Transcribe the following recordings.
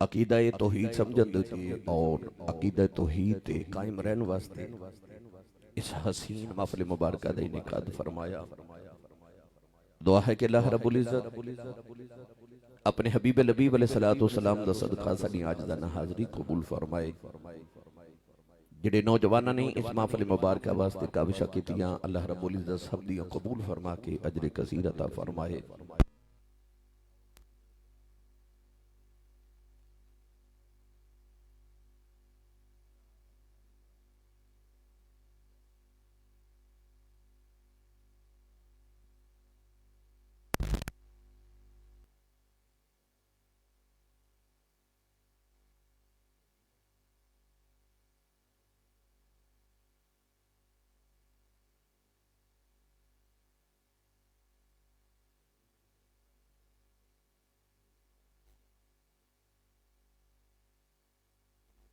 अकीदा तौहीद समझन दे और अकीदा तौहीद ते कायम रहने वास्ते इस हसीन महफिल मुबारक का इनेकाद फरमाया। दुआ है कि अल्लाह रब्बुल इज्जत अपने हबीब लबीब अलैहिस्सलातु वस्सलाम दा सदका साडी आज दा हाज़री कबूल फरमाए। जिहड़े नौजवानों ने इस महफिल मुबारक वास्ते काविशा कीतियां अल्लाह रब्बुल इज्जत सब दियां कबूल फरमा के अजर कसीर अता फरमाए।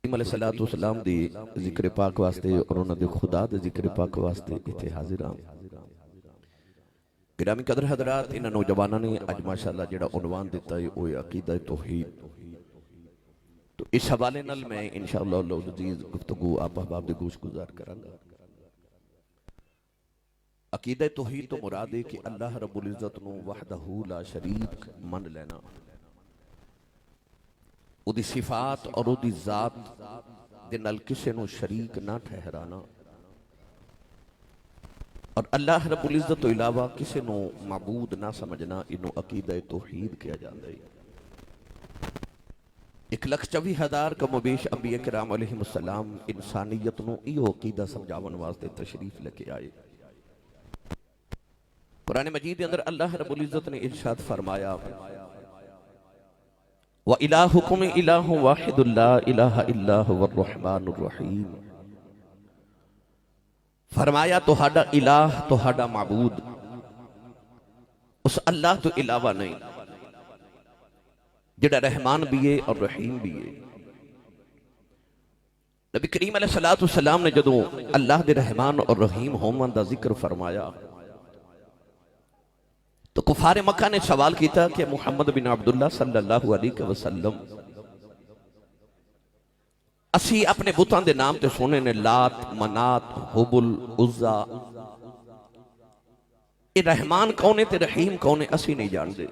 अलैहिस्सलातु वस्सलाम दी जिक्र पाक वास्ते और उन्हां दे खुदा दे जिक्र पाक वास्ते इत्थे हाजिर हां। गिरामी कदर हजरात, इन्हां नौजवानों ने अज माशाअल्लाह जिहड़ा उन्वान दिता है वो अकीदा तौहीद। तो इस हवाले नाल मैं इंशाअल्लाह अज़ीज़ गुफ्तगू आप अहबाब दे गोश गुजार करांगा। अकीदा तौहीद तो मुराद है कि अल्लाह रब्बुल इज्जत नूं वहदहू ला शरीक मन लेना, उदी सिफात और उदी जात दे नाल किसे नूं शरीक ना ठहराना, और अल्लाह रब्बुल इज्जत तो इलावा किसे नूं माबूद ना समझना। इनू अकीदा तौहीद कहा जाता है। 1,24,000 कमोबेश अंबिया किराम अलैहिमुस्सलाम इंसानियत नूं इहो अकीदा समझावन वास्ते तशरीफ लेके आए। कुरान मजीद के अंदर अल्लाह रब्बुल इज्जत ने इरशाद फरमाया, व इलाहुकुम इलाहु वाहिदुन ला इलाहा इल्ला हुवर रहमानुर रहीम। फरमाया तुहाडा इलाह तुहाडा माबूद उस अल्लाह तो इलावा नहीं, जिहड़ा रहमान भी है और रहीम भी है। नबी करीम अलैहिस्सलातु वस्सलाम ने जदों अल्लाह दे रहमान और रहीम होमन दा जिक्र फरमाया तो कुफारे मक्का ने सवाल किया कि मुहम्मद बिन अब्दुल्ला सल्लल्लाहु अलैहि वसल्लम असी अपने बुतां दे नाम ते सुने ने लात मनात हुबुल उज़्ज़ा, ये रहमान कौन है ते रहीम कौन है असी नहीं जानते।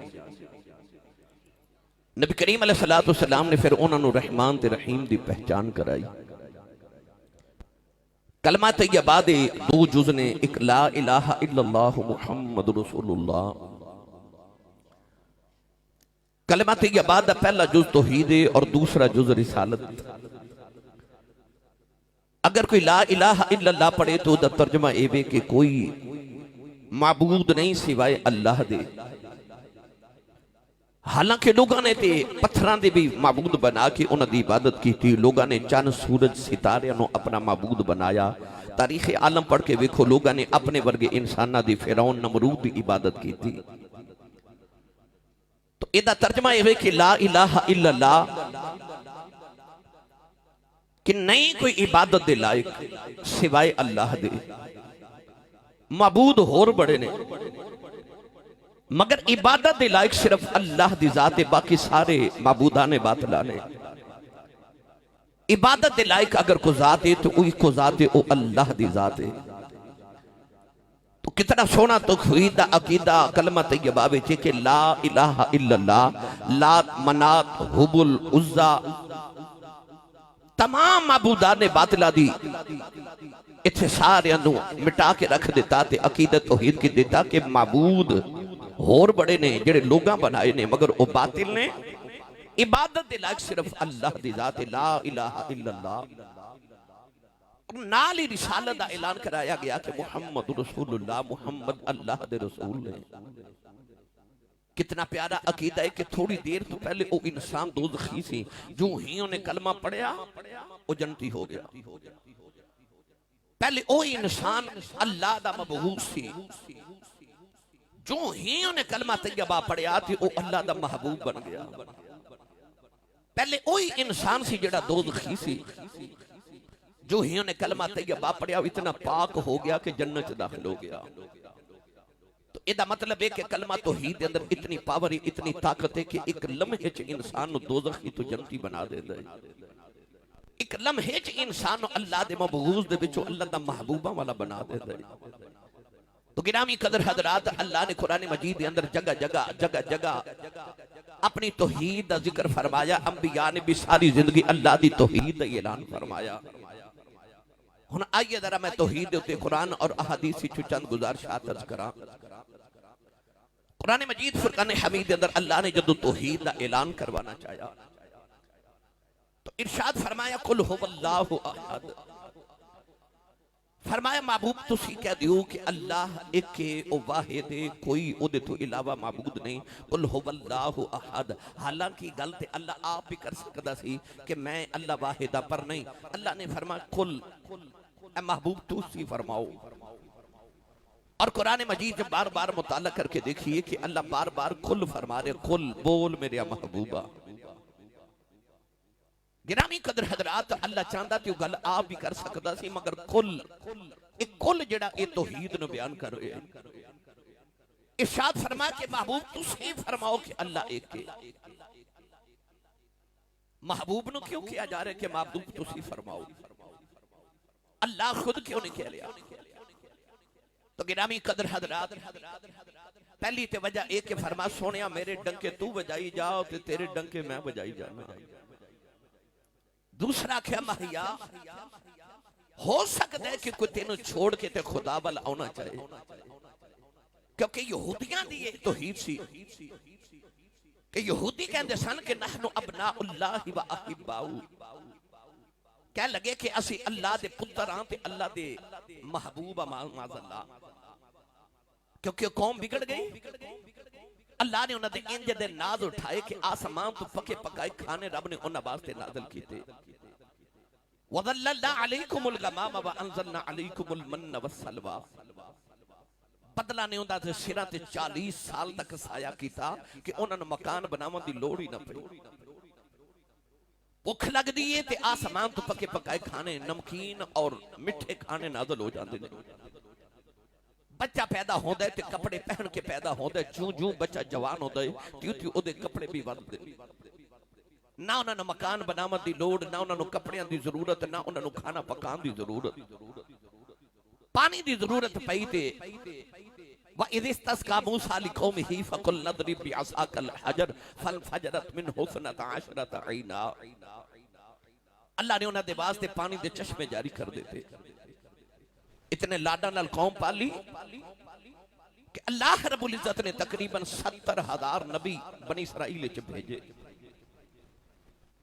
नबी करीम अलैहिस्सलातु वस्सलाम ने फिर उन्होंने रहमान ते रहीम दी पहचान कराई। कलमा तैयबा दे दो जुज़ ने, एक ला इलाहा इल्लल्लाह मुहम्मदुर रसूलुल्लाह। कलमा तैयबा दा पहला जुज़ तौहीद है और दूसरा जुज़ रिसालत। अगर कोई ला इलाहा इल्लल्लाह पढ़े तो उसका तर्जमा ये है कि कोई माबूद नहीं सिवाय अल्लाह दे। हालांकि लोगों ने ते पत्थरां दे भी माबूद बना के उन्हां दी इबादत की थी। लोगों ने चंद सूरज सितारे नूं अपना माबूद बनाया। तारीख आलम पढ़ के वेखो, लोगों ने अपने वर्गे इंसाना दी फिरौन नमरूद की इबादत की थी। तो इसका तर्जमा यह है कि ला इलाहा इल्लल्लाह कि नहीं कोई इबादत दे लायक सिवाय अल्लाह दे। माबूद होर बड़े ने मगर इबादत दे लायक सिर्फ अल्लाह दी जात है, बाकी सारे माबूदा ने बातला ने। इबादत दे लायक अगर को जात है तो वही को जात है, वो अल्लाह दी जात है। तो कितना सोना तौहीद दा अकीदा कलमा तैयबा विच कि ला इलाहा इल्लल्लाह, लात मनात हुबुल उज़्ज़ा, तमाम माबूदा ने बातला दी इत्थे सारे मिटा के रख दिता ते अकीदत तौहीद की दिता कि माबूद होर बड़े ने जेड़े लोगां बनाए ने मगर वो बातिल ने। इबादत दे लायक सिर्फ अल्लाह दी जात ला इलाहा इल्लल्लाह। नाल ही रिसालत दा ऐलान कराया गया कि मुहम्मद रसूलुल्लाह, मुहम्मद अल्लाह दे रसूल ने। कितना प्यारा अकीदा है कि थोड़ी देर तो पहले वो इंसान दोज़खी सी, जो ही उन्हें कलमा पढ़िया वो जन्नती हो गया। पहले वो इंसान अल्लाह दा मबऊस सी, जो ही उन्हें कलमा तैयबा पढ़िया थी वो अल्लाह दा महबूब बन गया। पहले वही इंसान सी जेड़ा दोज़खी सी, जो ही उन्हें कलमा तैयबा पढ़िया इतना पाक हो गया कि जन्नत दाखिल हो गया। तो ਇਹਦਾ ਮਤਲਬ ਹੈ ਕਿ ਕਲਮਾ ਤੌਹੀਦ ਦੇ ਅੰਦਰ ਇਤਨੀ ਪਾਵਰ ਹੈ, ਇਤਨੀ ਤਾਕਤ ਹੈ ਕਿ ਇੱਕ ਲਮਹੇ 'ਚ ਇਨਸਾਨ ਨੂੰ ਦੋਜ਼ਖੀ ਤੋਂ ਜੰਨਤੀ ਬਣਾ ਦਿੰਦਾ ਹੈ। ਇੱਕ ਲਮਹੇ 'ਚ ਇਨਸਾਨ ਨੂੰ ਅੱਲਾਹ ਦੇ ਮਬਗੂਜ਼ ਦੇ ਵਿੱਚੋਂ ਅੱਲਾਹ ਦਾ महबूबा वाला बना देता है। तो गिरामी कदर हजरात, अल्लाह ने कुरान मजीद के अंदर जगह जगह जगह जगह अपनी तौहीद का जिक्र फरमाया। अंबिया ने भी सारी जिंदगी अल्लाह की तौहीद का ऐलान फरमाया। हुण आइए जरा मैं तौहीद के उत्ते कुरान और अहादीस विचों चंद गुजारिशात अर्ज करा। कुरान मजीद फुरकान हमीद के अंदर अल्लाह ने जदों तौहीद का ऐलान करवाना चाहा तो इरशाद फरमाया कुल हुवल्लाहु अहद। फरमाया महबूब तुसी कह दियो कि अल्लाह एक है, ओ वाहिद है, कोई ओदे तो इलावा माबूद नहीं। कुल हुवल्लाहु अहद। हालांकि गल ते अल्लाह आप भी कर सकदा सी कि मैं अल्लाह वाहिदा, पर नहीं। अल्लाह ने फरमाया कुल, ए महबूब तुसी फरमाओ। और कुरान मजीद बार बार मुताला करके देखिए कि अल्लाह बार बार कुल फरमा रहे, कुल बोल मेरे महबूबा। गिरामी कदर हजरात, अल्लाह चाहता तो गल आप भी कर सकता सी, मगर कुल एक कुल जेड़ा ये तौहीद नु बयान कर रहे हैं। इरशाद फरमा के महबूब तुसी फरमाओ कि अल्लाह एक है। महबूब नु क्यों किया जा रहा है कि महबूब तुसी फरमाओ? अल्लाह खुद क्यों नहीं कह रहा? तो गिरामी कदर हजरात, पहली ते वजह एक के फरमा सोनिया मेरे डंके तू बजाई जाओ ते तेरे डंके मैं बजाई जाना। दूसरा क्या महिया हो सकता है कि कोई तेनों छोड़ के ते खुदा वाल आना चाहे, क्योंकि यहूदियां दी ये तौहीद सी कि यहूदी कहते सन कि नहनु अबनाउल्लाहि व अहिब्बाउ। कह लगे कि असी अल्लाह दे पुत्र हां ते अल्लाह दे महबूब माज़अल्लाह, क्योंकि कौम बिगड़ गई। अल्लाह ने उन्हां दे इंज दे नाज उठाए कि आसमान तो पके पकाए खाने रब ने उन्हां वास्ते नाज़िल कीते। वज़ल्ललना अलैकुमुल गमामा व अंज़लना अलैकुमुल मन्ना वस्सलवा। बदला ने उन्हां दे सिरां ते 40 साल तक साया कीता कि उन्हां नूं मकान बनावन दी लोड़ ही ना पई। भुख लगदी है ते आसमान तो पके पकाए खाने, नमकीन और मिठे खाने नाज़िल हो जांदे ने। बच्चा पैदा होता है तो कपड़े पहन के पैदा होता है, जूं जूं बच्चा जवान होता है त्यों त्यों ओदे कपड़े भी वधदे। ना उन्होंने मकान बनावन दी लोड़, ना उन्होंने कपड़ियां दी जरूरत, ना उन्होंने खाना पकाने दी जरूरत। पानी दी जरूरत पई ते व इज़ इस्तस्का मूसा लिकौमिही फकुल नदरिब बिअसाकल हजर फलफजरत मिनहु इस्नता अशरता ऐना। अल्लाह ने उन्हां दे वास्ते पानी दे चश्मे जारी कर देते। इतने लाडा नाल कौम पाली कि अल्लाह रब्बुल इज्जत ने तकरीबन 70,000 नबी बनी इसराइल च भेजे।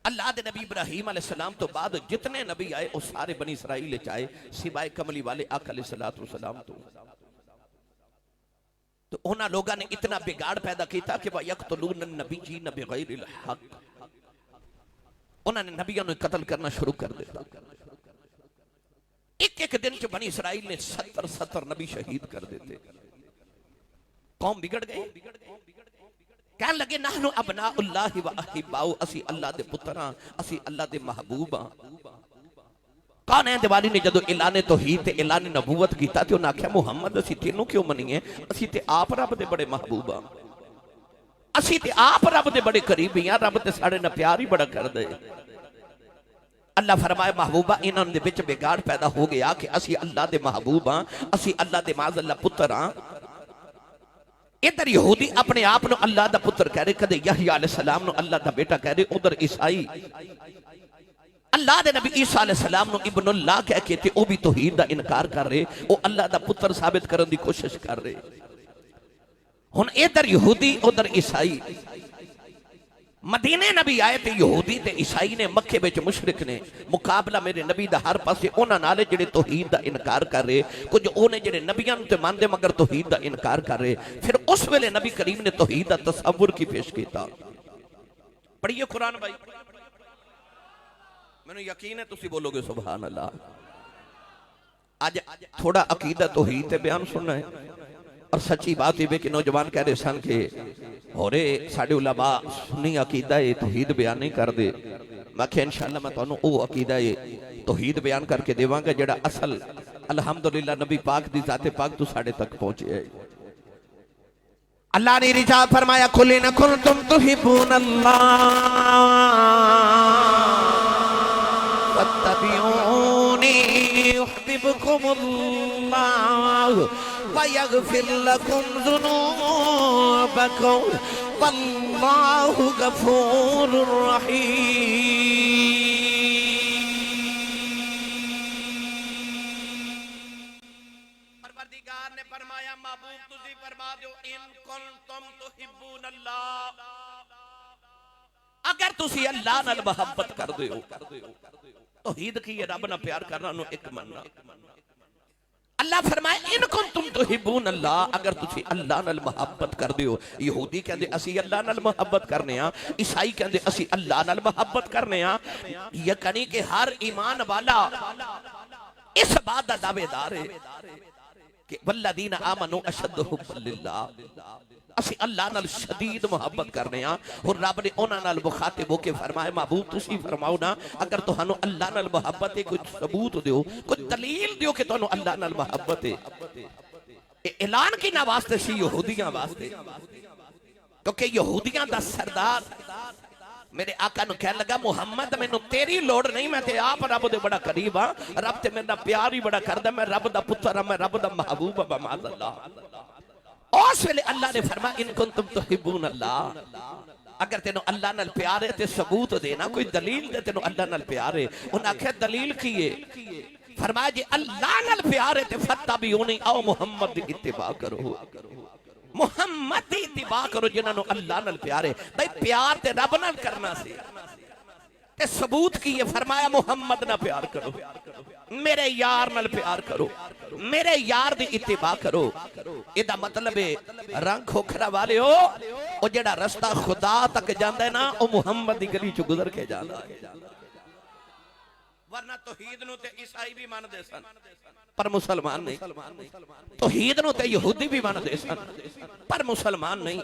अल्लाह दे नबी इब्राहीम अलैहिस्सलाम तो बाद जितने नबी आए वो सारे बनी इसराइल च आए, सिवाय कमली वाले आका अलैहिस्सलातु वस्सलाम तो उन्हां लोगों ने इतना बिगाड़ पैदा किया कि वयक्तुलून नबिय्यीन बिगैरिल हक। उन्होंने नबियों ने कत्ल करना शुरू कर दिया। एक एक दिन च बनी इसराइल ने 70 नबी शहीद कर देते। कौम बिगड़ गई। कह लगे नहनु अबनाउल्लाहि व अहिब्बाउ, असी अल्लाह दे पुत्र हां, असी अल्लाह दे महबूब हां। कौन है दिवाली ने जदों ऐलान तौहीद ते ऐलान नबूवत कीता ते उन्हें आख्या मुहम्मद असी तेनू क्यों मनीए, असी ते आप रब दे बड़े महबूब हां, असी ते आप रब दे बड़े करीबी हां, रब ते साडे नाल प्यार ही बड़ा करदे। अल्लाह फरमाए महबूबा इन्हां दे विच बिगाड़ पैदा हो गया कि असी अल्लाह दे महबूब हां, असी अल्लाह दे माज़अल्लाह पुत्र हां। इधर यहूदी अपने आप नु अल्लाह दा पुत्र कह रहे, कदे यहया अलैहिस्सलाम नु अल्लाह दा बेटा कह रहे, उधर ईसाई अल्लाह दे नबी ईसा अलैहिस्सलाम नु इब्नुल्लाह कह के ते ओ भी तौहीद दा इनकार कर रहे, ओ अल्लाह दा पुत्र साबित करने दी कोशिश कर रहे। हुन इधर यहूदी उधर ईसाई। मदीने नबी आए ते यहूदी ते ईसाई ने, मक्के विच मुशरिक ने मुकाबला मेरे नबी दा हर पासे उन्हां नाल जिहड़े तौहीद दा इनकार कर रहे, कुछ ओने जिहड़े नबियां नूं ते मानदे मगर तौहीद दा इनकार कर रहे। फिर उस वेले नबी करीम ने तौहीद दा तसव्वुर की पेश कीता। पढ़िए कुरान भाई, मैनूं यकीन है तुसीं बोलोगे सुभान अल्लाह। आज थोड़ा अकीदा तौहीद ते बयान सुनना है। और सच्ची बात यह कि नौजवान कह रहे सन कि होरे साडे उलमा सुन्नी अकीदा है तौहीद बयान नहीं करते। मैं क्या इंशाअल्लाह मैं तुहानूं वो अकीदा है तौहीद बयान करके देवांगा जिहड़ा असल अल्हम्दुलिल्लाह नबी पाक दी ज़ाते पाक तो साडे तक पहुंचे है। अल्लाह ने इरशाद फरमाया कुल इन कुंतुम तुहिब्बूनल्लाह फत्तबिऊनी युहब्बुकुमुल्लाह व यगफिर लकुम ज़ुनूबकुम वल्लाहु गफूरुर रहीम। परवरदिगार ने फरमाया महबूब तुसी फरमा दो इन कुंतुम तुहिब्बूनल्लाह, अगर तुसी अल्लाह नाल मोहब्बत कर दे हो, तौहीद की है रब नाल प्यार करना नु एक मनना। अल्लाह फरमाए इन कुंतुम तुहिब्बूनल्लाह, अगर तुसी अल्लाह नाल मोहब्बत कर दे हो। यहूदी कहंदे असी अल्लाह नाल मोहब्बत करने आ, ईसाई कहंदे असी अल्लाह नाल मोहब्बत करने आ। यकीनी कि हर ईमान वाला इस बात दा दावेदार है कि वल्लदीना आमनू अशद्दु हुब्बन लिल्लाह, असी अल्लाह नाल शदीद मोहब्बत करने आ। और रब ने उन्हां नाल मुखातिब होके फरमाया महबूब तुसी फरमाओ ना, अगर तुहानू अल्लाह नाल मोहब्बत है कोई सबूत दियो, कोई दलील दियो कि तुहानू अल्लाह नाल मोहब्बत है। ऐलान की ना वास्ते सी यहूदियां वास्ते, क्योंकि यहूदियां दा सरदार मेरे आका नु कहने लगा मुहम्मद मैनू तेरी लोड़ नहीं, मैं ते आप रब दे बड़ा करीब हां, रब ते मेरा प्यार ही बड़ा करदा, मैं रब दा पुत्र हां, मैं रब दा महबूब हां माज़अल्लाह। उस वेले अल्लाह ने फरमाया इन कुंतुम तुहिब्बूनल्लाह, अगर तेनू अल्लाह नाल प्यार है ते सबूत देना, कोई दलील दे तेनू अल्लाह नाल प्यार है। उन्हें आख्या दलील की है, फरमाया जी अल्लाह नाल प्यार है ते फत्तबिऊनी, आओ मुहम्मद दी इत्तिबा करो, मुहम्मद दी इत्तिबा करो जिन्हां नू अल्लाह नाल प्यार है। भाई प्यार ते रब नाल करना सी ते सबूत की है, फरमाया मुहम्मद नाल प्यार करो, मेरे यार नाल प्यार करो, मेरे यार दी इत्तिबा करो। इहदा मतलब है रंग खोखरा वाले हो, ओ जेड़ा रास्ता खुदा तक जांदा है ना, ओ मुहम्मद दी गली चों गुजर के जांदा है। वरना तौहीद नु ते ईसाई भी मानदे सन पर मुसलमान नहीं, तौहीद नु ते यहूदी भी मानदे सन पर मुसलमान नहीं,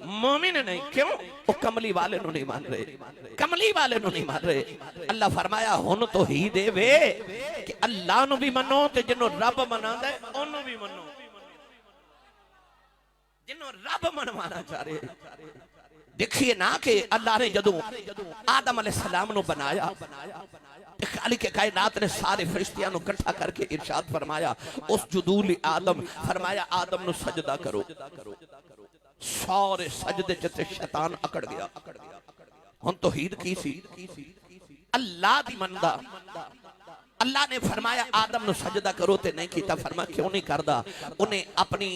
मोमिन नहीं। क्यों? वो कमली वाले नु नहीं मान रहे, कमली वाले नु नहीं मान रहे। अल्लाह फरमाया हुन तौहीद ए वे कि अल्लाह नु भी मनो ते जिन्नो रब मनांदा है ओनु भी मनो, जिन्नो रब मनवाना चाह रहे। देखिए ना कि अल्लाह ने जदों आदम अलैहिस्सलाम नु बनाया, खाली के कायनात ने सारे फरिश्तियां नु इकट्ठा करके इरशाद फरमाया उस जुदूल आदम, फरमाया आदम नु सजदा करो। सारे सजदे च ते शैतान अकड़ गया। हुन तौहीद की सी, अल्लाह दी मनदा। अल्लाह ने फरमाया आदम नु सजदा करो ते नहीं कीता। फरमाया क्यों नहीं करदा? उन्हें अपनी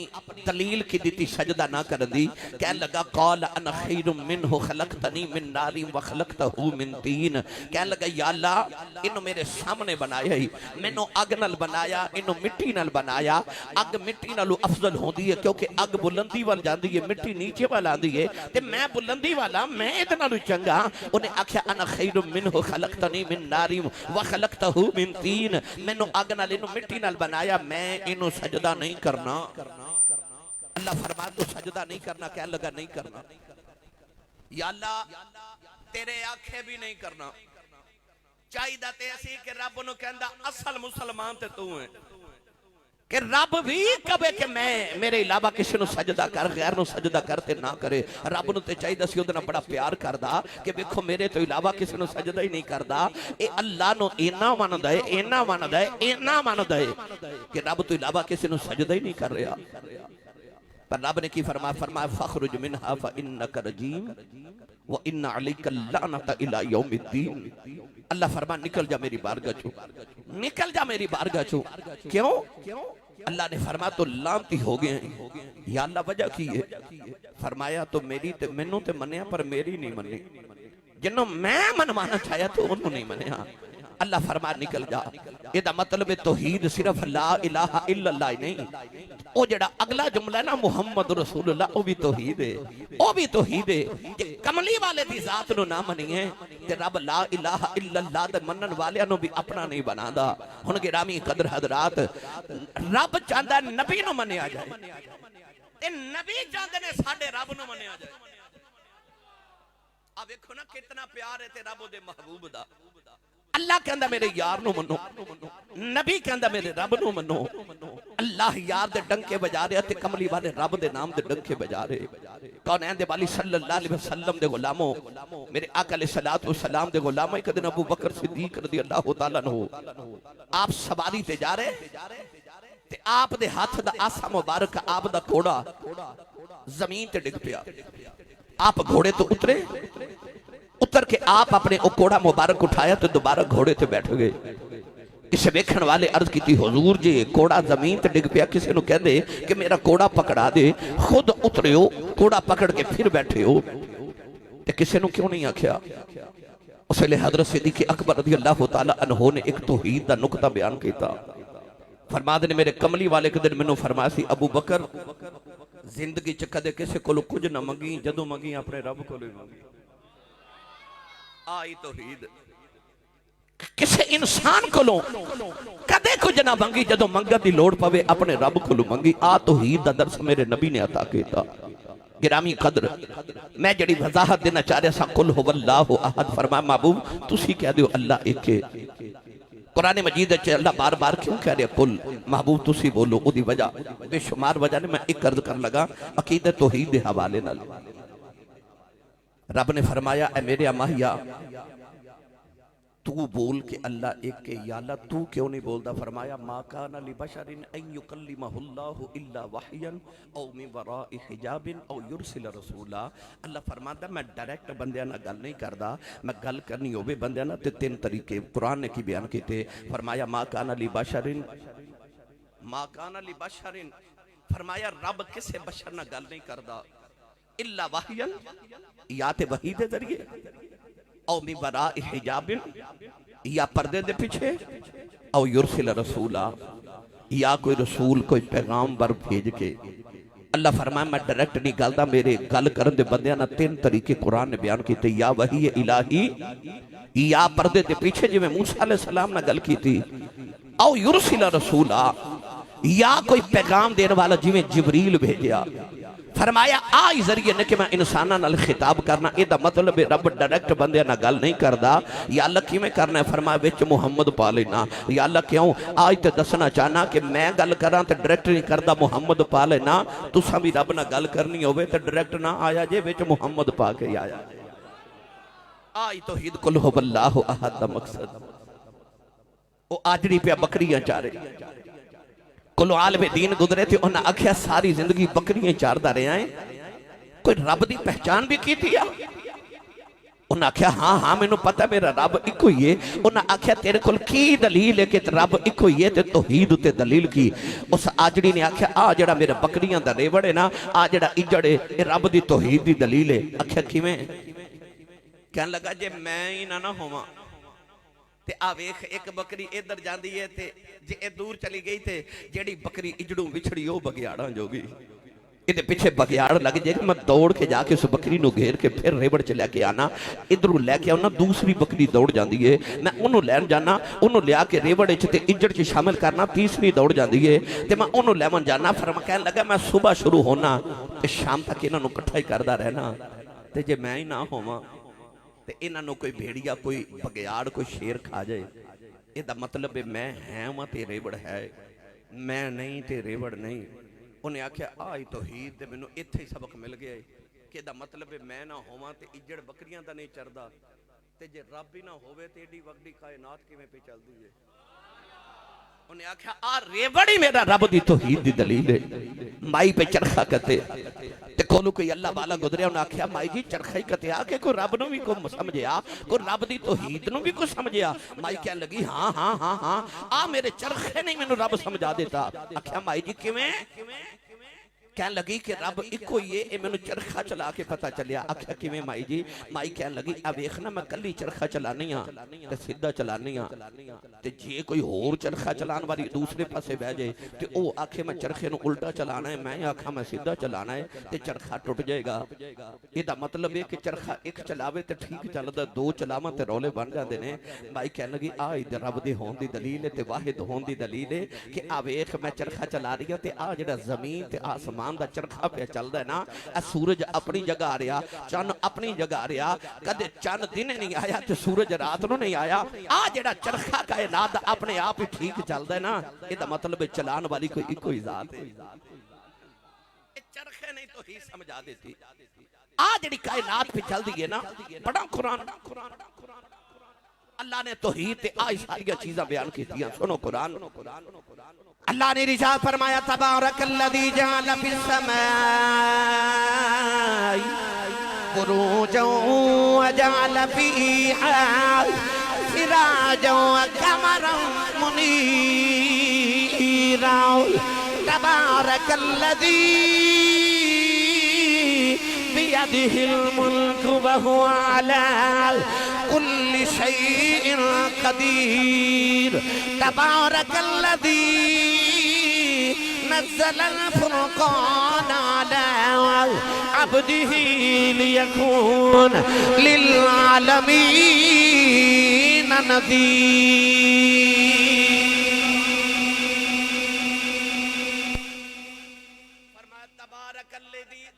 दलील की दी सजदा ना कर दी। कह लगा कौल अना खैरुम मिन्हु खलकतनी मिन नारिन व खलकतहु मिन तीन। कह लगा या अल्लाह इन्हों मेरे सामने बनाया ही, मैनू अग नाल बनाया, इन्हों मिट्टी नाल बनाया। अग मिट्टी नालों अफजल होंदी है क्योंकि अग बुलंदी वाल जांदी है, मिट्टी नीचे वाल आंदी है, ते मैं बुलंदी वाला, मैं इहदे नालों चंगा। उन्हें आख्या अना खैरुम मिन्हु खलकतनी मिन नारिन व खलकतहु मिन तीन, मैनू अग नाल इनू मिट्टी नाल बनाया, मैं इनू सजदा नहीं करना। अल्लाह फरमाया तू सजदा नहीं करना। कह लगा नहीं करना या अल्लाह तेरे आखे भी नहीं करना। चाहिदा ते असी कि रब नू कहंदा असल मुसलमान ते तू है, कि रब भी कहे कि मैं मेरे अलावा किसी को सजदा कर, गैर नु सजदा करते ना करे। रब नु ते चाहिदा सी उहदे नाल बड़ा प्यार करदा कि देखो मेरे तो अलावा किसी को सजदा ही नहीं करदा। ए अल्लाह नु इना मनदा है, इना मनदा है, इना मनदा है कि रब तो अलावा किसी को सजदा ही नहीं कर रहा। पर रब ने की फरमाया? फरमाया फखरुज मिनहा फ इन्नका रजीम व इन्ना अलैका लानता इला यौमिद्दीन। अल्लाह फरमा निकल जा मेरी बारगाह चो, निकल जा मेरी बारगाह चो। क्यों? अल्लाह ने फरमाया तो लानती हो गए हैं। या अल्लाह वजह की है? फरमाया तो मेरी ते मैनू ते मन्या पर मेरी नहीं मनी, जिन्हों मैं मनवाना चाहया तो उन्होंने नहीं मनिया। अल्लाह फरमाया निकल जा। इहदा मतलब है तौहीद सिर्फ ला इलाहा इल्लल्लाह नहीं, ओ जेड़ा अगला जुमला है ना मुहम्मद रसूलुल्लाह, ओ भी तौहीद है, ओ भी तौहीद है। जे कमली वाले दी जात नु ना मनिए ते रब ला इलाहा इल्लल्लाह दे मनन वालियां नु भी अपना नहीं बनादा। हुन गिरामी कदर हजरात, रब चाहंदा नबी नु मनिया जाए ते नबी चाहंदे ने साडे रब नु मनिया जाए। आ देखो ना कितना प्यार है ते रब दे महबूब दा। अल्लाह कहंदा मेरे यार नू मनो, नबी कहंदा मेरे रब नू मनो। अल्लाह यार दे डंके बजा रहे ते कमली वाले रब दे नाम दे डंके बजा रहे। कौन दे वाली सल्लल्लाहु अलैहि वसल्लम दे गुलामो, मेरे आका अलैहिस्सलातु वस्सलाम दे गुलामो। एक दिन अबू बकर सिद्दीक रज़ियल्लाहु तआला अन्हु आप सवारी ते जा रहे ते आप दे हाथ दा आसा मुबारक आप दा घोड़ा जमीन ते डिग पिया। आप घोड़े तो उतरे, उतर के आप अपने ओ घोड़ा मुबारक उठाया तो दोबारा घोड़े ते बैठ गए। किसी वेखण वाले अर्ज की हुजूर जी घोड़ा जमीन ते डिग पिया, किसी नु कहदे कि मेरा घोड़ा पकड़ा दे, खुद उतरे हो घोड़ा पकड़ के फिर बैठे हो, ते किसी नु क्यों नहीं आख्या? उस वेले हजरत सिद्दीक़ अकबर रज़ियल्लाहु तआला अन्हु ने एक तौहीद दा नुकता बयान किया। फरमाते ने मेरे कमली वाले एक दिन मैनू फरमाया सी, अबू बकर जिंदगी च कदे किसी कोलों कुछ ना मंगी, जदों मंगी अपने रब कोलों मंगी। आई तौहीद। किसी इंसान कोलों कदे कुछ ना मंगी, जदों मंगण दी लोड़ पवे अपने रब कोलों मंगी। आ तौहीद दा दर्स मेरे नबी ने अता कीता। गिरामी कदर मैं जड़ी वजाहत देना चाह रहा सा, कुल हुवल्लाहु अहद फरमाया महबूब तुसी कह दियो अल्लाह एक है। कुरान मजीद अल्लाह बार बार क्यों कह रहे कुल? महबूब तुसी बोलो, उदी वजह बेशुमार वजह ने मैं एक अर्ज कर लगा अकीदत तौहीद दे हवाले नाल। रब ने फरमाया ए मेरे माहिया तू बोल के अल्लाह एक के, या अल्लाह तू क्यों नहीं बोलता? फरमाया मा काना लि बशरिन अन युकल्लिमहुल्लाहु इल्ला वहयन औ मिन वराइ हिजाबिन औ युरसिल रसूला। अल्लाह फरमाता मैं डायरेक्ट बंदियां नाल गल नहीं करदा, मैं गल करनी होवे बंदियां नाल ते तीन तरीके कुरान ने की बयान कीते। फरमाया मा काना लि बशरिन, मा काना लि बशरिन फरमाया रब किसे बशर नाल गल नहीं करदा, इल्ला वहयन या ते वही दे जरिए, औ मिन वराइ हिजाबिन या पर्दे दे पीछे, औ युरसिल रसूला या कोई रसूल कोई पैगाम्बर भेज के। अल्लाह फरमाया मैं डायरेक्ट नहीं गलदा, मेरे गल करन दे बंदियां ना तीन तरीके कुरान ने बयान कीते, या वही इलाही या पर्दे दे पीछे जिवें मूसा अलैहि सलाम नाल गल कीती, औ युरसिल रसूला या कोई पैगाम देने वाला जिवें जिबरील भेजा। फरमाया आ जरिए ने कि मैं इंसाना नाल खिताब करना, एदा मतलब रब डायरेक्ट बंदे नाल गल नहीं करदा। या अल्लाह किवें करना है? फरमाया विच मुहम्मद पा लेना। या अल्लाह क्यों? आज तो दसना चाहना कि मैं गल करा तो डायरेक्ट नहीं करदा, मुहम्मद पा लेना। तुसा भी रब नाल गल करनी होवे तो डायरेक्ट ना आया जे, विच मुहम्मद पा के आया। आई तौहीद कुल हुवल्लाहु अहद दा मकसद ओ आजड़ी पे बकरियां चारे। कोलो आलमे दीन गुजरे थे, उन्हें आख्या सारी जिंदगी बकरियां चारदा रहा है, कोई रब की पहचान भी की थी? उन्हें आख्या हाँ हाँ मैनू पता मेरा रब इको ही है। उन्हें आख्या तेरे कोल की दलील है कि रब इको ही है? ते तौहीद उते दलील की? उस आजड़ी ने आख्या आ जड़ा मेरा बकरियां दा रेवड़ है ना, आ जड़ा इजड़ है, ये रब दी तौहीद दी दलील है। आख्या किवें? कहन लगा जे मैं ही ना होवां ते आ वेख एक बकरी इधर जाती है ते जे ए दूर चली गई थे जेड़ी बकरी इजड़ू विछड़ी ओ बगियाड़ा जोगी, इहदे पिछे बगियाड़ लग जाएगी। मैं दौड़ के जाके उस बकरी नू घेर के फिर रेवड़ च लैके आना, इधरों लैके आना, दूसरी बकरी दौड़ जाती है, मैं उन्होंने लैन जाना, उन्होंने लिया के रेवड़ च ते इजड़ च शामिल करना, तीसरी दौड़ जाती है ते मैं उन्होंने लैवन जाना। फिर मैं कहन लगा मैं सुबह शुरू होना ते शाम तक इन्हों इकट्ठा ही करता रहना, ते जे मैं ही ना होवां ते इन्हों कोई भेड़िया कोई बगियाड़ कोई शेर खा जाए, ਇਹਦਾ मतलब है मैं है वां ते रेवड़ है, मैं नहीं ते रेवड़ नहीं। उन्हें आख्या आई तौहीद ते मैनू इत्थे ही सबक मिल गया कि ਇਹਦਾ मतलब है मैं ना होवां ते इजड़ बकरियां दा नहीं चरदा, ते जे रब ही ना होवे ते एडी वड्डी कायनात किवें पे चलदी है। उन्हें आख्या आ रेवड़ ही मेरा रब दी तौहीद दी दलील है। माई पे चरखा कते ते कोलू कोई अल्लाह वाला गुजरिया, उन्हें आख्या माई जी चरखा ही कते आके कोई रब नू भी को समझिया, कोई रब दी तौहीद नू भी को समझिया? माई कह लगी हाँ हाँ हाँ हाँ आ मेरे चरखे नहीं मैनू रब समझा देता। आख्या माई जी किवें? कह लगी कि रब इको ही है, मैनू चरखा चला के पता चलिया। आख्या किवें माई जी? माई कह लगी आ वेखना मैं कली चरखा चलानी हाँ ते सीधा चलानी हाँ, ते जे कोई होर चरखा चलाने वाली दूसरे पासे बह जाए ते ओ आखे मैं चरखे नू उल्टा चलाना है, मैं आखा मैं सीधा चलाना है, ते चरखा टुट जाएगा। ਇਹਦਾ मतलब है कि चरखा एक चलावे तो ठीक चलदा, दो चलावां ते रौले बन जाते हैं। माई कह लगी आ इधर रब दे होण दी दलील है ते वाहिद होण दी दलील है कि आ वेख मैं चरखा चला रही हूं ते आ जिहड़ा जमीन ते आसमान आसमान का चरखा पे चलता है ना, सूरज अपनी जगह आ रहा, चंद अपनी जगह आ रहा, कदे चंद दिन नहीं आया तो सूरज रात को नहीं आया। आ जेड़ा चरखा कायनात अपने आप ही ठीक चलता है ना, इसका मतलब चलाने वाली कोई एक ही जात है। चरखे नहीं तो ही समझा देती। आ जेड़ी कायनात पे चलती है ना, बड़ा कुरान अल्लाह ने तौहीद ते आई सारी चीज़ां बयान की। सुनो कुरान, अल्लाह ने इरशाद फरमाया तबारकल्लज़ी जअल फिस समाई बुरूजन व जअल फीहा सिराजन व कमरन मुनीरा तबारकल्लज़ी बियदिहिल मुल्कु व हुवा अला कुल्लि शैइन क़दीर तबारकल्लज़ी नज़्ज़लल फ़ुरक़ान अला अब्दिही लियकून लिल आलमीन नज़ीर।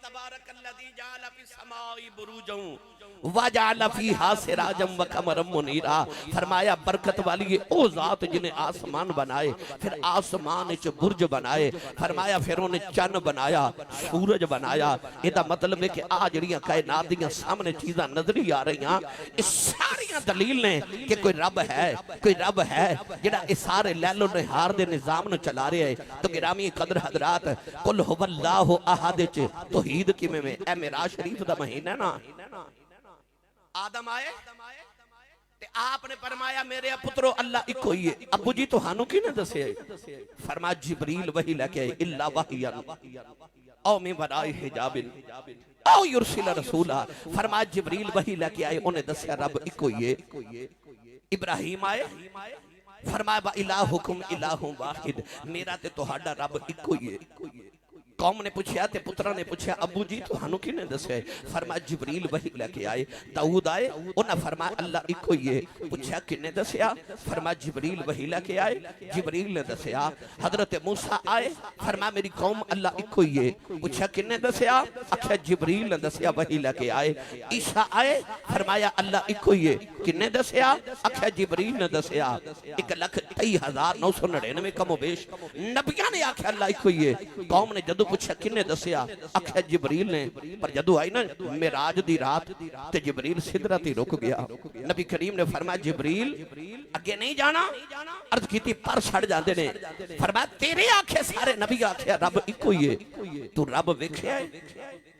तबारकल्लज़ी जअल फिस समाई बुरूजन वजअल फीहा सिराजन व कमरन मुनीरा। फरमाया बरकत वाली ये ओ जात जिन्हें आसमान बनाए, फिर आसमान विच बुर्ज बनाए। फरमाया फिर उन्हें चन्न बनाया, सूरज बनाया। इसदा मतलब है कि आ जड़ियां कायनात दियां सामने चीज़ां नजरी आ रही, ये सारियां दलील ने कि कोई रब है, कोई रब है जिहड़ा इस सारे लैलो निहार दे निजाम नु चला रहा है। तो गिरामी कदर हजरात, कुल हुवल्लाहु अहद च तौहीद किवें में ए मेराज शरीफ दा महीना ना, आदम आए ते आपने फरमाया मेरे पुत्रो अल्लाह इको ही है। अबू जी तुहानू की ने दसे? फरमाया जिब्रील वही लेके आए, इल्ला वहियन औ मिन वराई हिजाबिन औ युरसिल रसूला। फरमाया जिब्रील वही लेके आए, उन्हें दसया रब इको ही है। इब्राहिम आए, फरमाया बा इलाहुकुम इलाहुम वाहिद, मेरा ते तुहाडा रब इको ही है। कौम ने पूछा ते पुत्रा ने पूछा अबू जी तुहानू किने दसे? फरमाया जिब्रील वही लेके आए। दाऊद आए, उन्हें फरमाया अल्लाह इको ही है। पूछा किने दसया? फरमाया जिब्रील वही लेके आए, जिब्रील ने दसया। हजरत मूसा आए, फरमाया मेरी कौम अल्लाह इको ही है। पूछा किने दसया? आख्या जिब्रील ने दसया वही लेके आए। ईसा आए, फरमाया अल्लाह इको ही है। किने दसया? आख्या जिब्रील ने दसया। 1,23,999 कमोबेश नबियां ने आख्या अल्लाह इको ही है। कौम ने जदों पूछा किने दसया? आख्या जिब्रील ने। पर जदों आई ना मेराज दी रात ते जिब्रील सिदरत ही रुक गया। नबी करीम ने फरमाया जिब्रील अगे नहीं जाना, अर्ज की पर छड़ जाते ने। फरमाया तेरे आखे सारे नबी आख्या रब इको ही है, तू रब वेख्या है?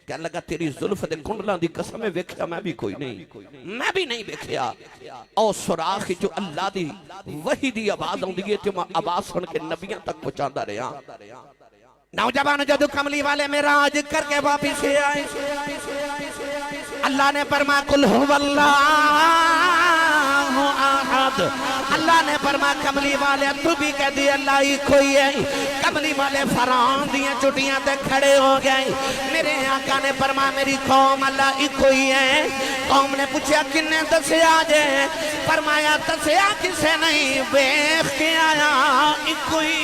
कह लगा तेरी जुल्फ दे कुंडलां दी कसम वेख्या मैं भी कोई नहीं, मैं भी नहीं वेख्या। ओ सुराख जो अल्लाह दी वही दी आवाज आउंदी है ते मैं आवाज सुन के नबियां तक पहुंचांदा रहा। नौजवान जदों कमली वाले मेराज करके वापिस आए, अल्लाह ने फरमाया कुल हुवल्लाहु अहद। अल्लाह ने फरमाया कमली वाले तू भी कह दी अल्लाह ही कोई है। कमली वाले फरान दियां चुटियां ते खड़े हो गए। मेरे आका ने फरमाया मेरी कौम अल्लाह ही कोई है। कौम ने पूछा किन्ने दसया जे? फरमाया दसया किसे नहीं, वेख के आया इको ही।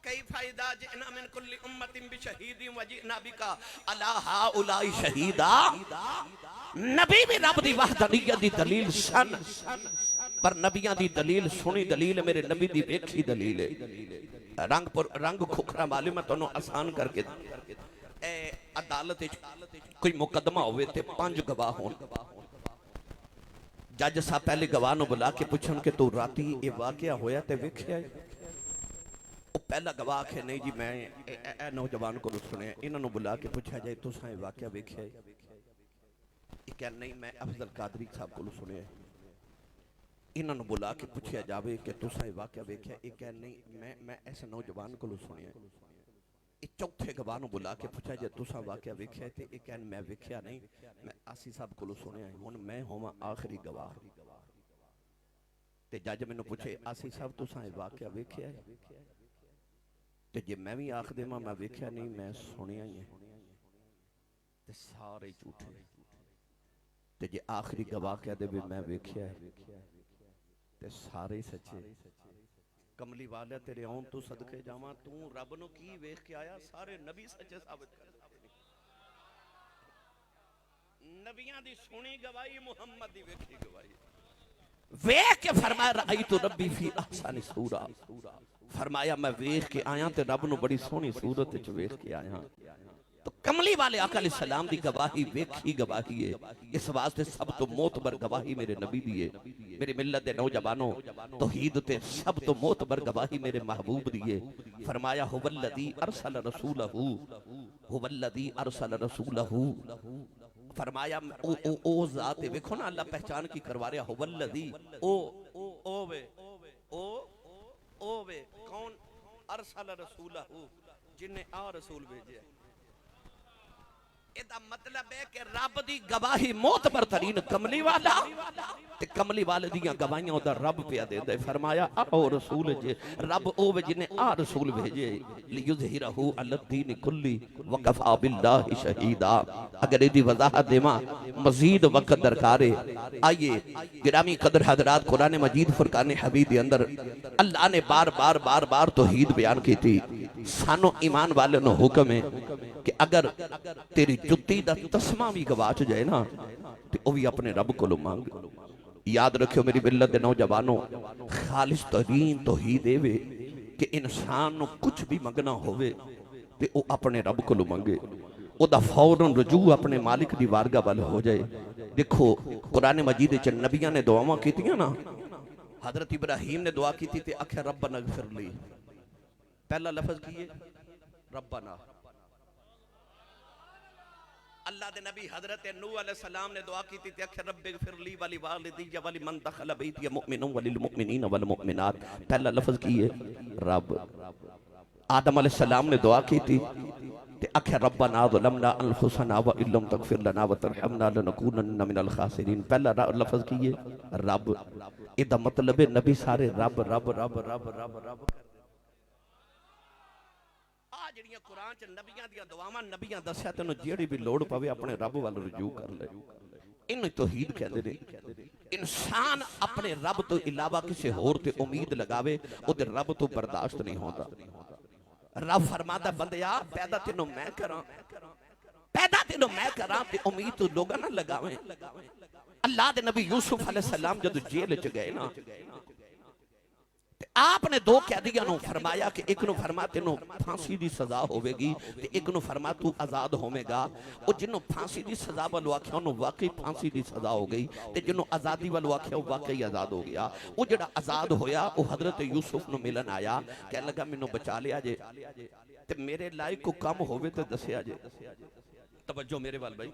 कई फायदा जिना मिन कुल्ली उम्मतिन बिशहीदिन वजिना बिका अला हाउलाई शहीदा। नबी भी रब दी वहदानियत दी दलील सन, पर नबियां दी दलील सुनी दलील मेरे नबी दी वेखी दलील है। रंग खोखरा वाले मैं तुहानू आसान करके अदालत कोई मुकदमा होवे ते 5 गवाह होण। जज साहब पहले गवाह नू बुला के पुछन कि तू राती ये वाकया होया ते वेखिया? पहला गवाह आखे नहीं जी मैं नौजवान को सुनिया। इन्होंने बुला के पूछा जाए तुसां ये वाकया वेख्या? क्या नहीं मैं अफजल कादरी साहब को सुनिया। इन्होंने बुला के पूछा जाए कि तुसां ये वाकया वेख्या? क्या नहीं मैं इस नौजवान को सुनिया। चौथे गवाह नूं बुला के पूछा जाए तुसां वाकया वेख्या? ते कह मैं वेख्या नहीं, मैं आसी साहब को सुनिया। हुण मैं होवां आखिरी गवाह। ते जज मैनूं पूछे आसी साहब तुसां ये वाकया वेख्या? ते जे मैं भी आख देवां मैं वेख्या नहीं मैं सुनिया ही है ते सारे झूठे, ते जे आखिरी गवाह कह दे मैं वेख्या है ते सारे सच्चे। कमली वाले तेरे आउन तू सदके जावां, तू रब नूं की वेख के आया? सारे नबी सच्चे साबित कर दिते। नबियां दी सुनी गवाही, मुहम्मद दी वेखी गवाही। वेख के फरमाया रअई तू रब्बी फी अहसन सूरा, फरमाया मैं वेख के आया ते रब नूं बड़ी सोहनी सूरत विच वेख के आया। तो कमली वाले आका अलैहिस्सलाम दी गवाही वेखी गवाही है। इस वास्ते सब तो मोतबर गवाही मेरे नबी दी है। मेरे मिल्लत दे नौजवानों, तौहीद ते सब तो मोतबर गवाही मेरे महबूब दी है। फरमाया हुवल्लज़ी अरसल रसूलहू, हुवल्लज़ी अरसल रसूलहू, फरमाया ओ जात है। देखो ना अल्लाह पहचान की करवा रहा, हुवल्लज़ी ओ वे ओ वे कौन? अरसल रसूलहू, जिन्ने आ रसूल भेजे। एदा मतलब है कि रब दी गवाही मोतबर तरीन कमली वाला ते कमली वाले दियां गवाहियां ओदा रब पिया देंदा है। फरमाया ओ रसूल जे रब ओ वे जिन्ने आ रसूल भेजे लियुज़हिरहु अलद्दीन कुल्ली वकफा बिल्लाहि शहीदा। अगर इदी वजाहत देवा मजीद वक्त दरकार है। आइए गिरामी कदर हजरात, कुरान मजीद फुरकान हमीद के अंदर अल्लाह ने बार बार बार बार तौहीद बयान की थी। सानू ईमान वाले नो हुक्म है कि अगर तेरी जुत्ती दा तस्मा भी गवाच जाए ना तो वह भी अपने रब को मंग। याद रखियो मेरी मिल्लत दे नौजवानों, खालिस तरीन तौहीद है कि इंसान नु कुछ भी मंगना होवे ते वो अपने रब को मंगे, ओदा फौरन रजू अपने मालिक दी वारगा वाल हो जाए। देखो कुरान मजीद च नबियां ने दुआवां कीतियां ना, हजरत इब्राहीम ने दुआ की थी आख्या रब्बना ग़फिरली, पहला लफ्ज की है रब्बना। अल्लाह दे नबी हजरत नूह अलैहि सलाम ने दुआ की थी आख्या रब्बि ग़फिरली वली वालिदी वली मन दखल बैती मुमिनुन वलिल मुमिनीन वल मुमिनात, पहला लफ्ज की है रब। आदम अलैहि सलाम ने दुआ की थी ते आख्या रब्बना ज़लमना अनफुसना व इल्लम तगफिर लना व तरहमना लनकूनन्ना मिनल खासिरीन, पहला लफ्ज की है रब। एदा मतलब है नबी सारे रब रब रब रब रब रब। ਜਿਹੜੀਆਂ ਕੁਰਾਨ ਚ ਨਬੀਆਂ ਦੀਆਂ ਦੁਆਵਾਂ ਨਬੀਆਂ ਦੱਸਿਆ ਤੈਨੂੰ ਜਿਹੜੀ ਵੀ ਲੋੜ ਪਵੇ ਆਪਣੇ ਰੱਬ ਵੱਲ ਰਜੂ ਕਰ ਲੈ, ਇਹਨੂੰ ਤੌਹੀਦ ਕਹਿੰਦੇ ਨੇ। ਇਨਸਾਨ ਆਪਣੇ ਰੱਬ ਤੋਂ ਇਲਾਵਾ ਕਿਸੇ ਹੋਰ ਤੇ ਉਮੀਦ ਲਗਾਵੇ ਉਹਦੇ ਰੱਬ ਤੋਂ ਬਰਦਾਸ਼ਤ ਨਹੀਂ ਹੁੰਦਾ। ਰੱਬ ਫਰਮਾਦਾ ਬੰਦਿਆ ਪੈਦਾ ਤੈਨੂੰ ਮੈਂ ਕਰਾਂ, पैदा तेनों मैं करा ते उम्मीद तू लोगा ना लगावे। अल्लाह दे नबी यूसुफ अलैहिस्सलाम जब जेल च गए ना आपने दो कैदियां नु फरमाया कि एक नु फरमा तेनों फांसी दी सजा होवेगी ते एक नु फरमा तू आजाद होवेगा। ओ जिन्हों फांसी दी सजा वालों आख्या उन्होंने वाकई फांसी दी सजा हो गई ते जिन्हों आजादी वालों आख्या वो वाकई आजाद हो गया। वो जिहड़ा आजाद होया वो हजरत यूसुफ नु मिलन आया, कहने लगा मैनू बचा लिया जे ते मेरे लायक को कम होवे ते दसिया जे। तवज्जो मेरे वाल भाई,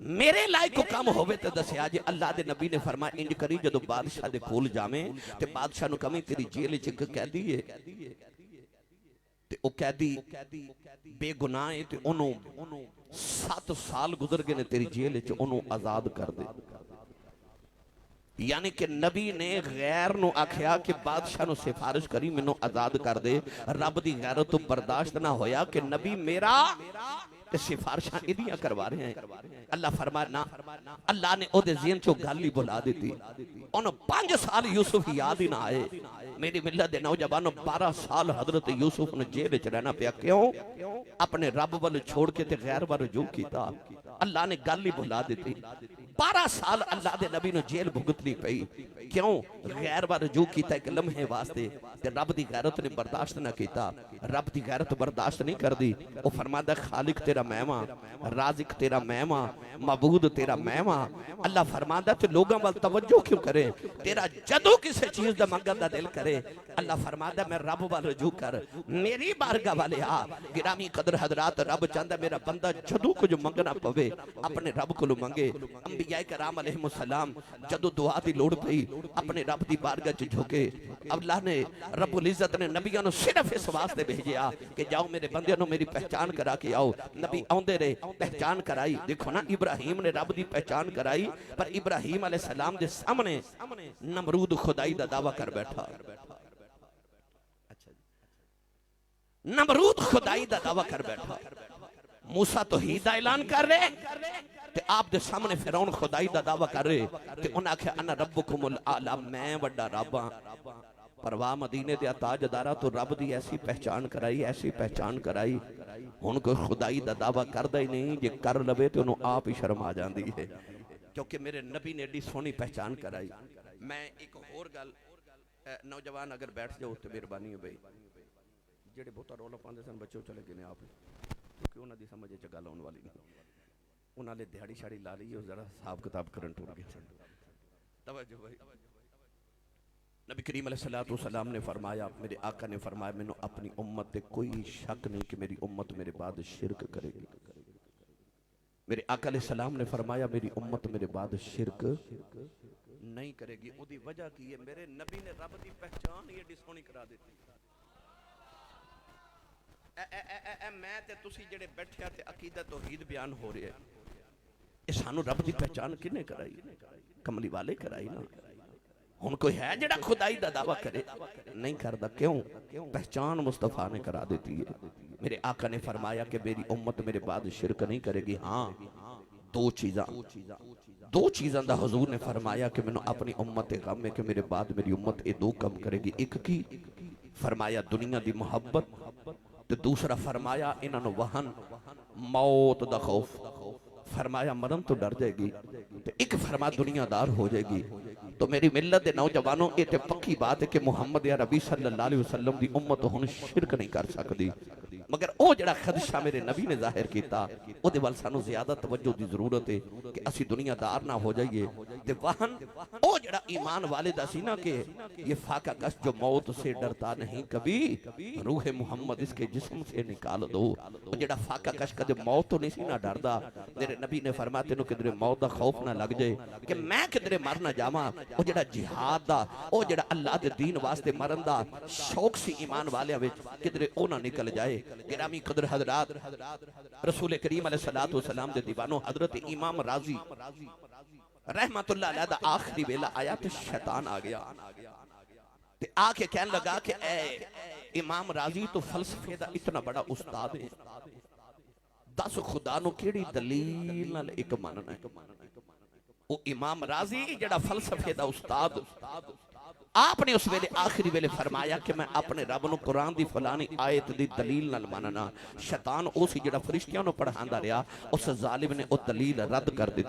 मेरे लायक को कम होवे ते दसिया जे। अल्लाह दे नबी ने फरमाया इंज करी जदों बादशाह दे कोल जावे ते बादशाह नु कमी तेरी जेल च एक कैदी है ते ओ कैदी बेगुनाह है ते ओनू 7 साल गुजर गए ने तेरी जेल च, ओनू आजाद कर दे। यानी कि नबी ने गैर नु आख्या कि बादशाह नु सिफारिश करी मैनू आजाद कर दे। रब दी गैरत तो बर्दाश्त ना होया कि नबी मेरा सिफारिशां इदियां करवा रहे हैं। अल्लाह फरमाया ना, अल्लाह ने ओदे ज़हन चो गल ही बुला दी थी। उन 5 साल यूसुफ याद ही ना आए। मेरी मिल्लत दे नौजवानों 12 साल हजरत यूसुफ ने जेल च रहना पिया। क्यों? अपने रब वाल छोड़ के ते गैर वाल रुजू कीता। अल्लाह ने गल ही बुला दी थी। 12 साल अल्लाह दे नबी ने जेल भुगतनी पई। क्यों? गैर वाल रुजू कीता एक लम्हे वास्ते ते रब दी गैरत ने बर्दाश्त ना कीता। रब दी गैरत बर्दाश्त नहीं करदी। वो फरमादा खालिक तेरा मैं वां, राज़िक तेरा मैं वां, मबूद तेरा मैं वां। अल्लाह फरमादा ते लोगों वाल तवज्जो क्यों करे? तेरा जदों किसी चीज दा मंगन दा दिल करे अल्लाह फरमादा मैं रब वाल रुजू कर, मेरी बारगाह वाले आ। गिरामी कदर हजरात, रब चाहता मेरा बंदा जदों कुछ मंगना पवे अपने रब को मंगे। अंबिया कराम अलैहिस्सलाम जदों दुआ दी लोड़ पई अपने रब दी बारगाह च झुके। अल्लाह ने रब्बुल इज्जत ने नबियां नु सिर्फ इस वास्ते भेजिया कि जाओ मेरे बंदियां नु मेरी पहचान करा के आओ। नबी आउंदे रहे, पहचान कराई। देखो ना इब्राहिम ने रब दी पहचान कराई, पर इब्राहिम अलैहिस्सलाम दे सामने नमरूद खुदाई दा दावा कर बैठा। अच्छा नमरूद खुदाई दा दावा कर बैठा, मूसा तौहीद दा ऐलान कर रहे ते आप दे सामने फिरौन खुदाई दा दावा कर रहे ते उन्हें आख्या अना रब्बुकुमुल आला, मैं बड़ा रब हां। परवाह मदीने दे ताजदारा तो रब दी ऐसी पहचान कराई, ऐसी पहचान कराई, हुण कोई खुदाई दा दावा करदा ही नहीं, जे कर लवे तो उन्होंने आप ही शर्म आ जाती है, क्योंकि मेरे नबी ने एडी सोहनी पहचान कराई। मैं एक होर गल, नौजवान अगर बैठ जाओ तो मेहरबानी है भाई, जेडे बहुता रौला पाते सन बच्चों चले गए आप, क्योंकि उन्होंने समझ च गल आने वाली नहीं, उन्होंने दिहाड़ी शाड़ी ला ली, जरा हिसाब किताब करन टुर गए सन। तवज्जो भाई, नबी करीम अलैहिस्सलाम ने फरमाया, मेरे आका ने फरमाया, मैनू अपनी उम्मत पे कोई शक नहीं कि मेरी उम्मत मेरे बाद शिरक करेगी। मेरे आका अलैहिस्सलाम ने फरमाया, मेरी उम्मत मेरे बाद शिरक नहीं करेगी। उसकी वजह की है, मेरे नबी ने रब की पहचान ही एडी सोहनी करा दी। मैं ते तुसी जेड़े बैठे ते अकीदा तौहीद बयान हो रहा है, ये सानू रब की पहचान किने कराई? कमली वाले कराई ना। हुण कोई है जेड़ा खुदाई दा दावा करे? नहीं करदा। क्यों? पहचान मुस्तफा ने करा देती है। मेरे आका ने फरमाया कि मेरी उम्मत मेरे बाद शिरक नहीं करेगी। हाँ, दो चीज़ां दा हुजूर ने फरमाया कि मैनू अपनी उम्मत ते गम है कि मेरे बाद मेरी उम्मत ये दो कम करेगी। एक की फरमाया दुनिया दी मोहब्बत, ते दूसरा फरमाया इन्होंने वहन मौत दा खौफ। फरमाया मरण तो डर जाएगी, तो एक फरमा दुनियादार हो जाएगी। तो मेरी मिल्लत दे नौजवानों, ये तो पक्की बात है कि मुहम्मद या रबी सल्लल्लाहु अलैहि वसल्लम दी उम्मत हुण शिरक नहीं कर सकती, मगर वो जड़ा खदशा मेरे नबी ने जाहिर किया, उहदे वल सानू ज़्यादा तवज्जो की जरूरत है कि असी दुनियादार ना हो जाइए। ते वाहन वो जड़ा ईमान वाले दा सी ना कि ये फाका कश जो मौत से डरता नहीं कभी, रूह मोहम्मद इसके जिस्म से निकाल दो। वो जड़ा फाका कश कदे मौत तो नहीं सी ना डरदा। मेरे नबी ने फरमाया तेनों किधरे मौत का खौफ ना लग जाए कि मैं किधरे मर ना जावां। वो जड़ा जिहाद दा, वो जड़ा अल्लाह दे दीन वास्ते मरन दा शौक सी ईमान वाले विच किधरे ओ ना निकल जाए। गिरामी कदर हजरात, रसूल करीम अलैहिस्सलातु वस्सलाम दे दीवानो हजरत इमाम राजी रहमतुल्लाह अलैह दा आखिरी वेला आया तो शैतान आ गया ते आके कहने लगा कि ए इमाम राजी तो फलसफे दा इतना बड़ा उस्ताद है, दस खुदा नु केड़ी दलील नाल एक मनना है। वो इमाम राजी जड़ा फलसफे दा उस्ताद, आपने उस वेले आखिरी वेले फरमाया कि मैं अपने रब नु कुरान दी फलानी आयत दी दलील नाल मनना। शैतान उस जड़ा फरिश्तियां नु पढ़ांदा रहा, उस जालिम ने वो दलील रद्द कर दी।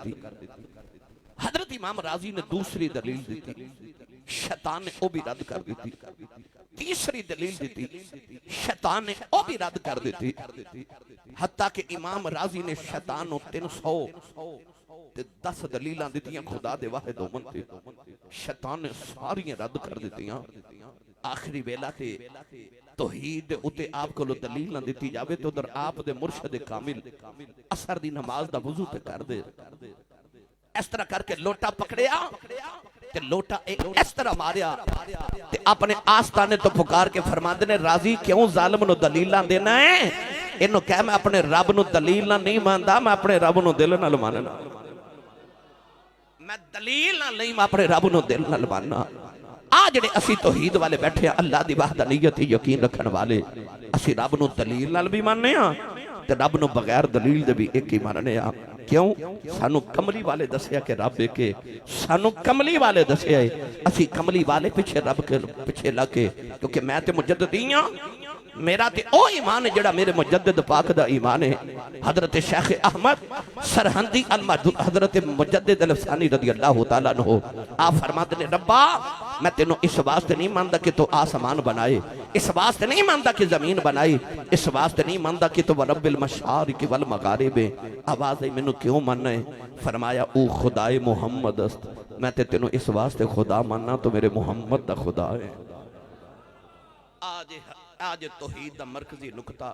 हजरत इमाम राजी ने दूसरी दलील दी, शैतान ने वो भी रद्द कर दी। तीसरी दलील दी, शैतान ने वो भी रद्द कर दी। हत्ता कि इमाम राजी ने शैतान नु 310 दलीलां दित्तियां खुदा दे वाहिद उमन ते, शैतान ने सारियां रद्द कर दित्तियां। आखिरी वेला ते तौहीद उते आप को दलील ना दी जावे तो उधर आप दे मुर्शद कामिल असर दी नमाज दा वुजू ते कर दे। इस तरह करके लोटा पकड़िया ते लोटा इस तरह मारिया ते अपने आस्थाने तो पुकार के फरमाते ने राजी क्यों जालिम नु दलीलां देना है? इन्हों कह मैं अपने रब नु दलील ना नहीं मानता, मैं अपने रब नु दिल नाल मानना। मैं दलील ना नहीं, मैं अपने रब नु दिल नाल मानना। आ जेड़े असी तौहीद वाले बैठे अल्लाह दी वहदानियत यकीन रखने वाले, असी रब नु दलील नाल भी मानने आ ते रब नु बगैर दलील दे भी एक ही मानने आ। क्यों? सानू कमली वाले दसिया कि रब एक है, सानू कमली वाले दसिया है, असी कमली वाले पिछे रब के पिछे लग के, क्योंकि मैं ते मुजद्दिद हां, मेरा ते ओ ईमान है जड़ा मेरे मुजद्दिद पाक दा ईमान है। हजरत शेख अहमद सरहंदी अल महदूद हजरत मुजद्दिद अल सानी रज़ी अल्लाह तआला अन्हु आप फरमाते ने रब्बा मैं तेनों इस वास्ते नहीं मानता कि तू आसमान बनाए, इस वास्ते नहीं मानता कि जमीन बनाई, इस वास्ते नहीं मानता कि तू रब्बिल मशारिक वल मगारिब। आवाज आई मैनू क्यों मानना है? फरमाया ओ खुदाए मुहम्मद अस्त, मैं ते तेनों इस वास्ते खुदा मानना तो मेरे मुहम्मद दा खुदा है। आज तौहीद दा मरकजी नुकता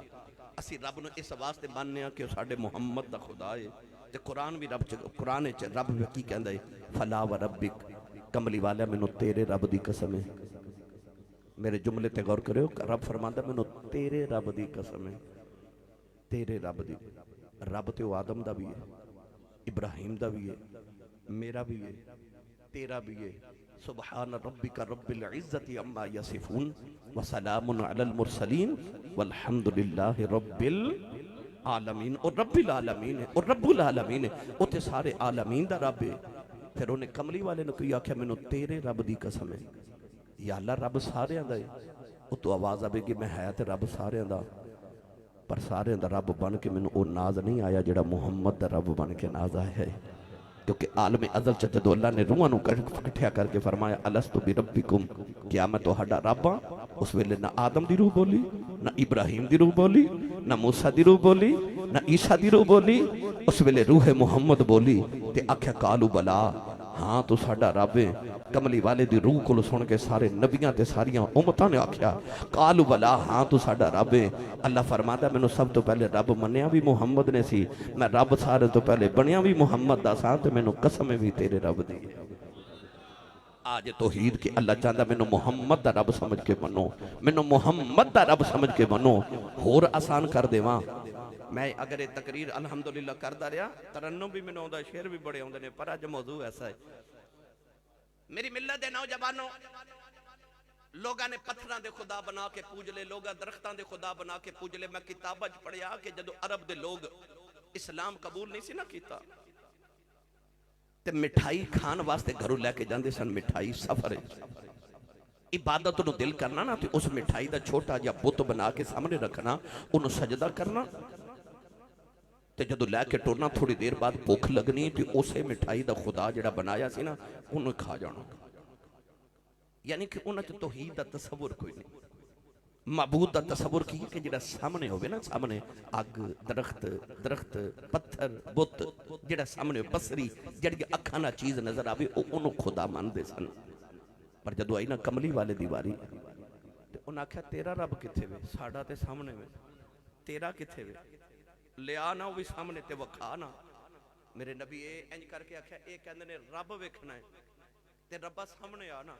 असी रब नु इस वास्ते मानने कि साडे मुहम्मद दा खुदा है। ते कुरान भी रब कुरान च रब की कहंदा है फला व रब्बिक, कमली वाला मैनू तेरे रब दी कसम है। मेरे जुमले ते गौर करियो, रब फरमांदा मैनू तेरे रब दी कसम है, तेरे रब दी। रब ते आदम दा भी है, इब्राहिम दा भी है, मेरा भी है, तेरा भी है, सुबहान रब्बिका रब्बिल इज्जति अम्मा यसिफून व सलामुन अलल मुरसलीन वल्हम्दुलिल्लाहि रब्बिल आलमीन। और रब्बिल आलमीन है और रब्बुल आलमीन है, उत्थे सारे आलमीन दा रब है। फिर उन्हें कमली वाले ने कोई आख्या मैनू तेरे रब दी कसम है, या अल्लाह रब सारियां दा है। उतो आवाज़ आवेगी मैं है तो रब सारियां दा, पर सारियां दा रब बन के मैनू वो नाज नहीं आया जिहड़ा मुहम्मद दा रब बन के नाज आया है। क्योंकि आलम अज़ल च जदों अल्लाह ने रूहां नूं इकट्ठा करके फरमाया अलस्तु बि रब्बिकुम, क्या मैं तुहाडा रब हां, उस वेले ना आदम दी रूह बोली, ना इब्राहिम दी रूह बोली, ना मूसा दी रूह बोली, ना ईसा दी रूह बोली। उस वेले रूह मुहम्मद बोली ते आख्या कालू बला, हाँ तू साडा रब है। कमली वाले दी रूह को सुन के सारे नबियां ते सारियां उम्मतां ने आख्या कालू बला, हाँ तू साडा रब है। अल्लाह फरमाता मैनू सब तो पहले रब मन्निया भी मुहम्मद ने सी, मैं रब सारे तो पहले बनिया भी मुहम्मद दा सा, ते मैनू कसम भी तेरे रब दी है। आज तौहीद के अल्लाह चाहता मैनू मुहम्मद दा रब समझ के मनो, मैनू मुहम्मद दा रब समझ के मनो। होर आसान कर देवां मैं अगर ये तकरीर अल्हम्दुलिल्लाह करदा रहा, तरन्नुम भी मैनू आउंदा, शेर भी बड़े आउंदे ने, पर अज मौजू ऐसा है। मेरी मिल्लत दे नौजवानों, लोगों ने पत्थरां दे खुदा बना के पूज ले, लोग दरख्तां दे खुदा बना के पूज ले। मैं किताबां च पढ़िया कि जदों अरब दे लोग इस्लाम कबूल नहीं सी ना कीता ते मिठाई खान वास्ते घरों लैके जाते सन। मिठाई सफर इबादत नूं दिल करना ना, तो उस मिठाई का छोटा जिहा बुत बना के सामने रखना, उन्होंने सजदा करना, ते जदों लैके टुरना थोड़ी देर बाद भुख लगनी तो उस मिठाई का खुदा जिहड़ा बनाया सी ना उन्होंने खा जाना। यानी कि उन्होंने तौहीद का तसव्वुर कोई नहीं, मबूद का तसव्वुर की कि जिहड़ा सामने होवे ना, सामने अग दरख्त दरख्त पत्थर बुत जिहड़ा सामने बसरी जिहड़ी अखां नाल चीज़ नजर आवे उन्होंने खुदा मानते सन। पर जदों आई ना कमली वाले दी वारी ते उन्हें आख्या तेरा रब किथे वे, साडा ते सामने वे, तेरा किथे वे, लिया ना वो भी सामने ते वखा ना। मेरे नबी इंज करके आख्या ये कहंदे ने रब वेखना है ते रब्बा सामने आ ना।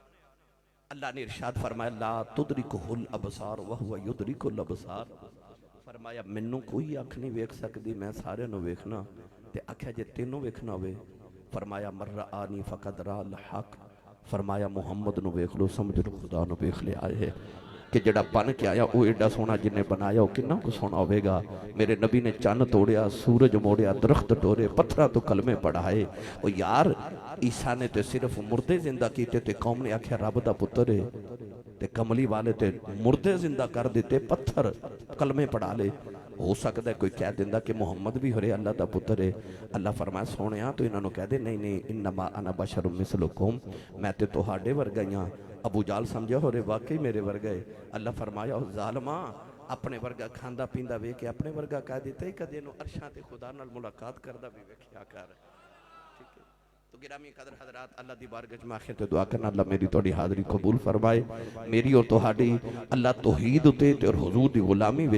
अल्लाह ने इरशाद फरमाया ला तुदरिकुहुल अबसार व हुवा युदरिकुल अबसार, फरमाया मैनू कोई अख नहीं वेख सकती, मैं सारे नूं वेखना। ते आख्या जे तेनों वेखना होवे, फरमाया मर्रा आनी फकद राल हक, फरमाया मुहम्मद नूं वेख लो, समझ लो खुदा नूं वेख लिया है। कि जड़ा बन के आया वो एडा सोहना जिन्हें बनाया वो कितना कुछ सोहना होगा। मेरे नबी ने चन्न तोड़िया, सूरज मोड़िया, दरख्त टोरे, पत्थर तो कलमे पढ़ाए। वो यार ईसा ने तो सिर्फ मुर्दे जिंदा किए ते कौम ने आख्या रब दा पुत्र है, ते कमली वाले ते मुर्दे जिंदा कर दिते, पत्थर कलमे पढ़ा ले। हो सकता है कोई कह दिंदा कि मुहम्मद भी हरे अल्लाह का पुत्र है। अल्लाह फरमाया सोने तो इन्होंने कह दे नहीं नहीं इन्नमा अना बशरुम मिसलुकुम, मैं तो तुहाडे वर्गा ही हाँ। अबू जाल समझा हो रहे वाकई मेरे वर्गा है। अल्लाह फरमाया जालमा अपने वर्गा खांदा पींदा वेख के अपने वर्गा कह दिता ही, कदे नूं अरशां ते खुदा नाल मुलाकात करदा भी वेखिया कर। ठीक है तो गिरामी कदर हजरात, अल्लाह दी बारगाह च माखे ते दुआ करना अल्लाह मेरी तुहाडी हाज़री कबूल फरमाए, मेरी और तुहाडी अल्लाह तौहीद उते ते और हुजूर दी गुलामी